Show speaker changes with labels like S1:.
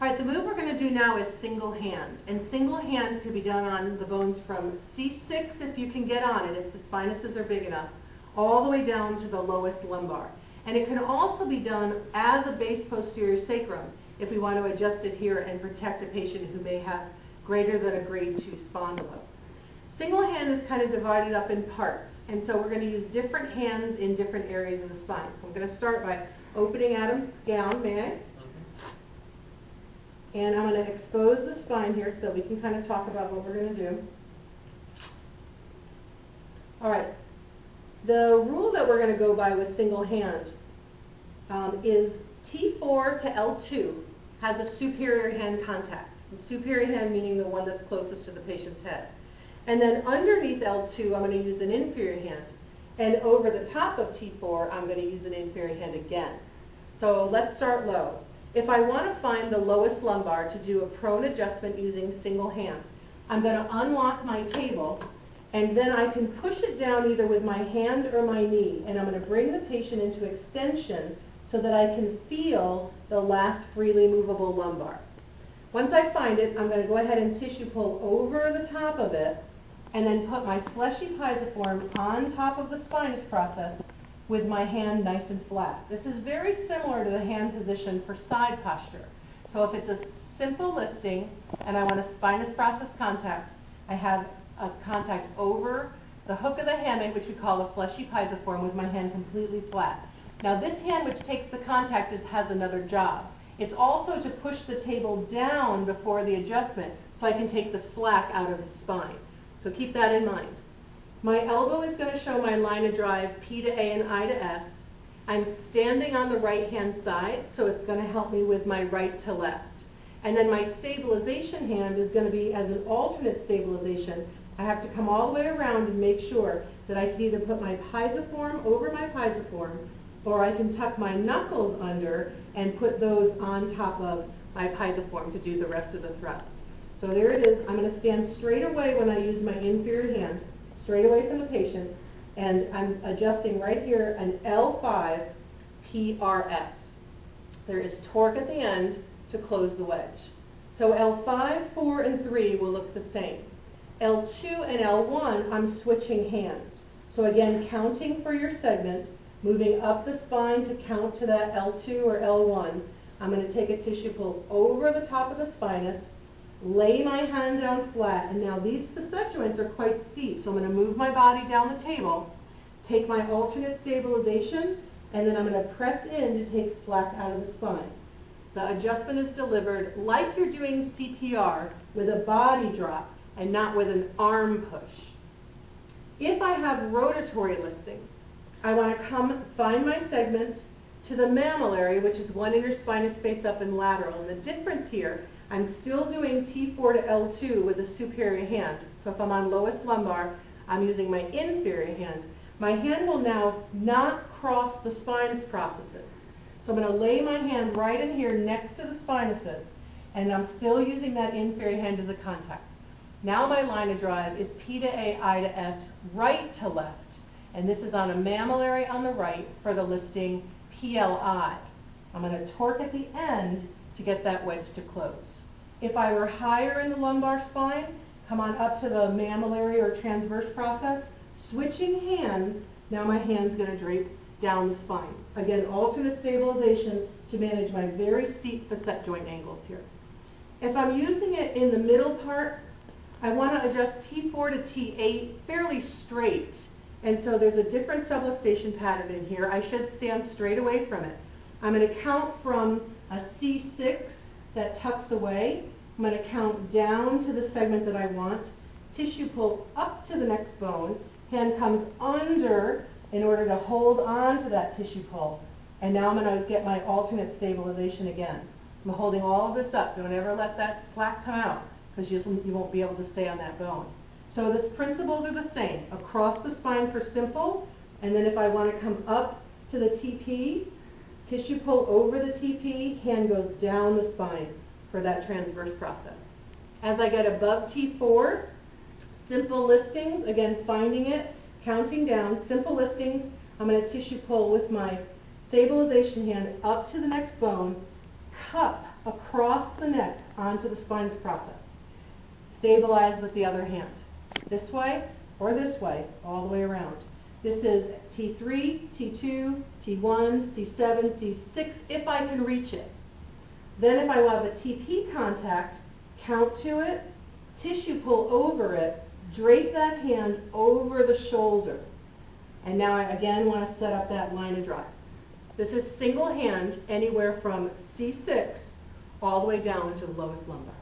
S1: All right, the move we're going to do now is single hand. And single hand could be done on the bones from C6 if you can get on it, if the spinuses are big enough, all the way down to the lowest lumbar. And it can also be done as a base posterior sacrum if we want to adjust it here and protect a patient who may have greater than a grade 2 spondylo. Single hand is kind of divided up in parts, and so we're going to use different hands in different areas of the spine. So I'm going to start by opening Adam's gown, may I? And I'm going to expose the spine here so that we can kind of talk about what we're going to do. All right. The rule that we're going to go by with single hand is T4 to L2 has a superior hand contact. The superior hand meaning the one that's closest to the patient's head. And then underneath L2, I'm going to use an inferior hand. And over the top of T4, I'm going to use an inferior hand again. So let's start low. If I want to find the lowest lumbar to do a prone adjustment using single hand, I'm going to unlock my table, and then I can push it down either with my hand or my knee, and I'm going to bring the patient into extension so that I can feel the last freely movable lumbar. Once I find it, I'm going to go ahead and tissue pull over the top of it, and then put my fleshy pisiform on top of the spinous process with my hand nice and flat. This is very similar to the hand position for side posture. So if it's a simple listing and I want a spinous process contact, I have a contact over the hook of the hammock, which we call a fleshy pisiform, with my hand completely flat. Now this hand which takes the contact has another job. It's also to push the table down before the adjustment so I can take the slack out of the spine. So keep that in mind. My elbow is going to show my line of drive P to A and I to S. I'm standing on the right hand side, so it's going to help me with my right to left. And then my stabilization hand is going to be as an alternate stabilization. I have to come all the way around and make sure that I can either put my pisiform over my pisiform, or I can tuck my knuckles under and put those on top of my pisiform to do the rest of the thrust. So there it is. I'm going to stand straight away when I use my inferior hand, straight away from the patient, and I'm adjusting right here an L5 PRS. There is torque at the end to close the wedge. So L5, 4, and 3 will look the same. L2 and L1, I'm switching hands. So again, counting for your segment, moving up the spine to count to that L2 or L1, I'm going to take a tissue pull over the top of the spinous, lay my hand down flat, and now these facet joints are quite steep, so I'm going to move my body down the table, take my alternate stabilization, and then I'm going to press in to take slack out of the spine. The adjustment is delivered like you're doing CPR with a body drop and not with an arm push. If I have rotatory listings, I want to come find my segment to the mamillary, which is 1 interspinous space up and lateral. And the difference here, I'm still doing T4 to L2 with a superior hand. So if I'm on lowest lumbar, I'm using my inferior hand. My hand will now not cross the spinous processes. So I'm going to lay my hand right in here next to the spinuses, and I'm still using that inferior hand as a contact. Now my line of drive is P to A, I to S, right to left. And this is on a mamillary on the right for the listing PLI. I'm going to torque at the end to get that wedge to close. If I were higher in the lumbar spine, come on up to the mamillary or transverse process, switching hands, now my hand's going to drape down the spine. Again, alternate stabilization to manage my very steep facet joint angles here. If I'm using it in the middle part, I want to adjust T4 to T8 fairly straight. And so there's a different subluxation pattern in here. I should stand straight away from it. I'm going to count from a C6 that tucks away. I'm going to count down to the segment that I want. Tissue pull up to the next bone. Hand comes under in order to hold on to that tissue pull. And now I'm going to get my alternate stabilization again. I'm holding all of this up. Don't ever let that slack come out, because you won't be able to stay on that bone. So the principles are the same. Across the spine for simple, and then if I want to come up to the TP, tissue pull over the TP, hand goes down the spine for that transverse process. As I get above T4, simple listings, again finding it, counting down, simple listings, I'm going to tissue pull with my stabilization hand up to the next bone, cup across the neck onto the spinous process. Stabilize with the other hand. This way or this way, all the way around. This is T3, T2, T1, C7, C6, if I can reach it. Then if I have a TP contact, count to it, tissue pull over it, drape that hand over the shoulder. And now I again want to set up that line of drive. This is single hand anywhere from C6 all the way down to the lowest lumbar.